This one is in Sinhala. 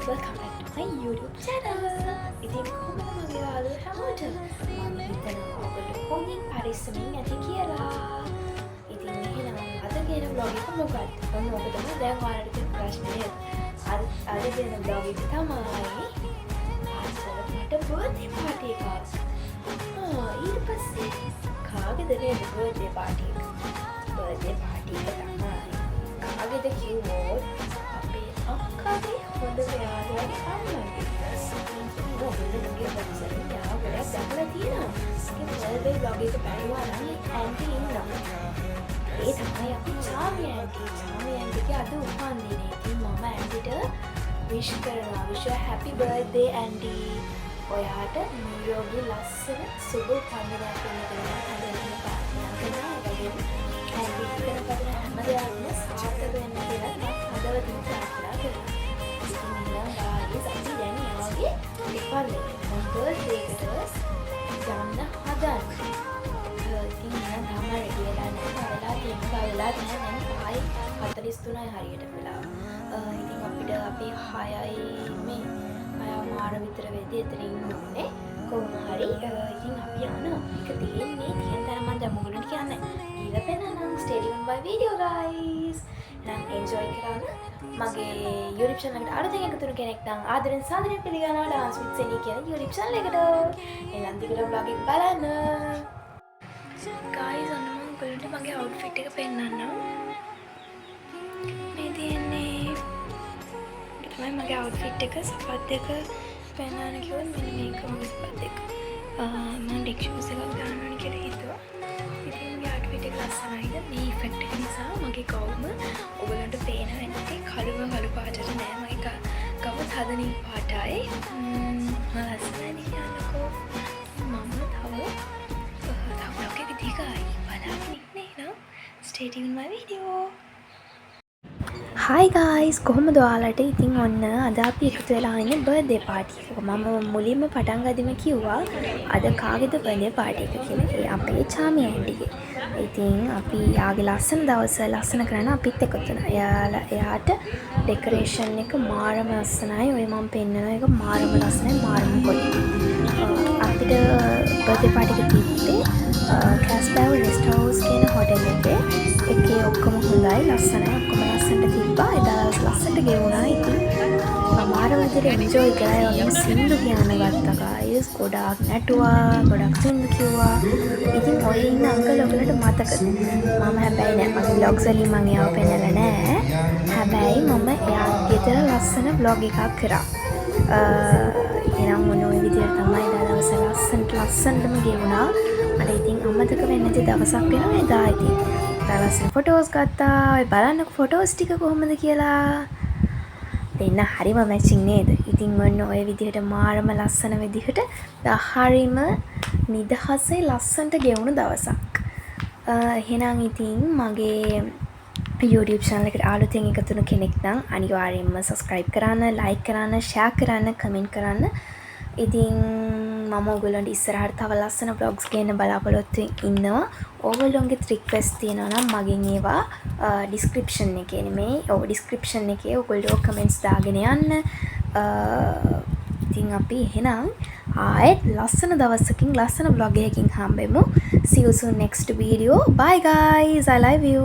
welcome back to my YouTube channel. ඉතින් කොහොමද මගේ යාළුවෝ හැමෝට? මම හිතනවා ඔයගොල්ලෝ හොඳින් පරිස්සමින් ඇති කියලා. ඉතින් එහෙනම් අද කියන vlog එක මොකක්ද? ඔන්න ඔබ තමයි දැන් ඔයාලට තියෙන ප්‍රශ්නේ. අද කියන vlog එක තමයි මට birthday party එකක්. ඊට පස්සේ කාගේද නේද birthday party එක? birthday party එක තමයි කාගේද කිව්වොත් අක්කාගේ හොඳ යාළුවාගේ අම්මගේ. ඔබලගේ පරිසරේ යා ගොඩක් දැකලා තියෙනවා. ඒ බර්ත්ඩේ vlog එක බලනවා නම් ඇන්ටි ඉන්නවා. ඒ තමයි අපි චාමි ඇන්ටි. චාමි ඇන්ටිගේ අද උපන්දිනේ. ඉතින් මම ඇන්ටිට විශ් කරනවා. wish you a happy birthday aunty. ඔයාට නිරෝගී ලස්සන සුබ උපන්දිනයක් වෙන්න කියලා හැදෙන්න ප්‍රාර්ථනා කරනවා. ඇන්ටි කරපදන හැම දෙයක්ම සාර්ථක වෙන්න කියලා මම හදවතින් ප්‍රාර්ථනා කරනවා. birthday එකට යන්න හදන්න. ඉතින් මම තාම රෙඩි වෙලා නැහැ. වෙලා තියෙනවා දැන් 5:43යි හරියට වෙලාව. ඉතින් අපිට අපි 6යි මේ 6:00 විතර වෙද්දී එතන ඉන්න ඕනේ. කොහොම හරි ඉතින් අපි යනවා. ඒක තියෙන්නේ තියෙන තරම මම දැන් මොකටද කියන්නේ. ඊළ පෙන්නනම් stay tuned by video guys. නම් enjoy කරන්න. මගේ YouTube channel එකට අලුතෙන් එකතු වෙන කෙනෙක් නම් ආදරෙන් සාදරයෙන් පිළිගන්නවා dance with Seni කියන YouTube channel එකට. එහෙනම් දිගට vlog එක බලන්න. guys අන්න මම ඔයගොල්ලන්ට මගේ outfit එක පෙන්නන්නම්. මේ තියෙන්නේ තමයි මගේ outfit එක සපත් එක පෙන්නන්න කිව්වොත් මෙන්න මේක මගේ සපත් එක. මම ඩෙක් shoes එකක් දාන්න ඕනේ කියලා හිතුවා. ඉතින් මගේ outfit එක ලස්සනයිද? මේ effect එක නිසා මගේ ගවුම ඔයගොල්ලන්ට පේන වෙන්නේ කළු පාටට නෑ. මගේ ගවුම හදනින් පාටයි. ලස්සනයි කියන්නකෝ. මම තව vlog එක දිගයි බලන්න ඉන්නේ නෝ. stay tuned my video. Hi guys, කොහොමද ඔයාලට? ඉතින් ඔන්න අද අපි එකතු වෙලා ඉන්නේ birthday party එකක. මම මුලින්ම පටන් ගද්දිම කිව්වා අද කාගේද birthday party එක කියලා. ඒ අපේ චාමි ඇන්ටිගේ. ඉතින් අපි යාගේ ලස්සන දවස ලස්සන කරන්න අපිත් එකතු වෙනවා. එයාට ඩෙකොරේෂන් එක මාරම ලස්සනයි. ඔය මම පෙන්නන එක මාරම ලස්සනයි. මාරම කොටි. අපිට birthday party එක තිබ්බේ කැස්බෑව් රෙස්ට් හවුස් කියන හොටෙල් එකේ. ඒකේ ඔක්කොම හොඳයි ලස්සනයි. ඔක්කොම ලස්සනට තිබ්බා. එදා ලස්සනට ගෙවුණා. ඉතින් මාරම විදිහට එන්ජොයි කරා. ඔන්න සින්දු කියන්න ගත්තා guys. ගොඩාක් නැටුවා. ගොඩක් සින්දු කිව්වා. ඉතින් ඔය ඉන්න අංකල් ඔයගලට මතකද? මම හැබැයි නෑ මගේ vlogs වලින් මම එයාව පෙන්නලා නෑ. හැබැයි මම එයා ගෙදර ලස්සන vlog එකක් කරා. එනම් මොන ඔය විදිහට තමයි එදා දවස ලස්සනටම ගෙවුණා. මට ඉතින් අමතක වෙන්නේ නැති දවසක් වෙනවා එදා. ඉතින් ලස්සන ෆොටෝස් ගත්තා. ඔය බලන්නකො ෆොටෝස් ටික කොහොමද කියලා. දෙන්න හරිම මැචින් නේද? ඉතින් ඔන්න ඔය විදිහට මාරම ලස්සන විදිහට හරිම නිදහසේ ලස්සනට ගෙවුණු දවසක්. එහෙනම් ඉතින් මගේ YouTube channel එකට අලුතෙන් එකතු වෙන කෙනෙක් නම් අනිවාර්යයෙන්ම subscribe කරන්න, like කරන්න, share කරන්න, comment කරන්න. ඉතින් මම ඔයගොල්ලන්ට ඉස්සරහට තව ලස්සන vlogs ගේන්න බලාපොරොත්තු ඉන්නවා. ඔයගොල්ලොන්ගේ request තියෙනවා නම් මගෙන් ඒවා description එකේ නෙමෙයි. description එකේ ඔයගොල්ලෝ comments දාගෙන යන්න. ඉතින් අපි එහෙනම් ආයෙත් ලස්සන දවසකින් ලස්සන vlog එකකින් හම්බෙමු. See you soon next video. Bye guys. I love you.